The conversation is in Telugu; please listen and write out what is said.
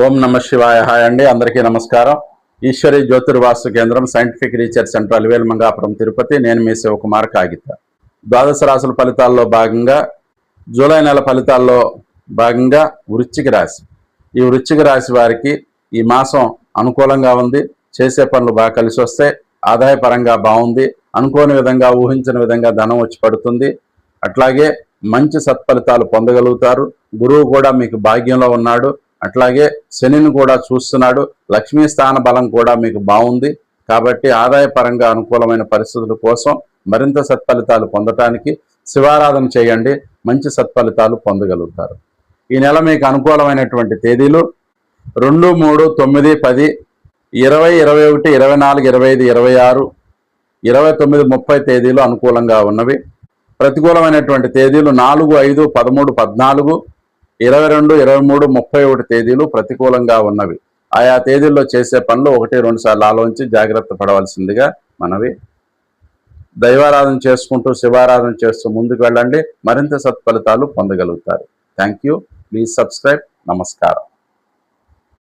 ఓం నమ శివాయ. హాయ్ అండి, అందరికీ నమస్కారం. ఈశ్వరి జ్యోతిర్వాస్తు కేంద్రం, scientific research centre, Alivelu Mangapuram, Tirupati. నేను మీ శివకుమార్ కాగిత. ద్వాదశ రాశుల ఫలితాల్లో భాగంగా జూలై నెల ఫలితాల్లో భాగంగా వృశ్చిక రాశి. ఈ వృశ్చిక రాశి వారికి ఈ మాసం అనుకూలంగా ఉంది. చేసే పనులు బాగా కలిసి వస్తే, ఆదాయపరంగా బాగుంది. అనుకోని విధంగా, ఊహించిన విధంగా ధనం వచ్చి పడుతుంది. అట్లాగే మంచి సత్ఫలితాలు పొందగలుగుతారు. గురువు కూడా మీకు భాగ్యంలో ఉన్నాడు. అట్లాగే శనిని కూడా చూస్తున్నాడు. లక్ష్మీ స్థాన బలం కూడా మీకు బాగుంది. కాబట్టి ఆదాయపరంగా అనుకూలమైన పరిస్థితుల కోసం మరింత సత్ఫలితాలు పొందటానికి శివారాధన చేయండి. మంచి సత్ఫలితాలు పొందగలుగుతారు. ఈ నెల మీకు అనుకూలమైనటువంటి తేదీలు 2, 3, 9, 10, 20, 21, 24, 25, 26, 29, 30 తేదీలు అనుకూలంగా ఉన్నవి. ప్రతికూలమైనటువంటి తేదీలు 4, 5, 13, 14, 22, 23, 31 తేదీలు ప్రతికూలంగా ఉన్నవి. ఆయా తేదీల్లో చేసే పనులు 1-2 సార్లు ఆలోచించి జాగ్రత్త పడవలసిందిగా మనవి. దైవారాధన చేసుకుంటూ, శివారాధన చేస్తూ ముందుకు వెళ్ళండి. మరింత సత్ఫలితాలు పొందగలుగుతారు. Thank you. Please subscribe. నమస్కారం.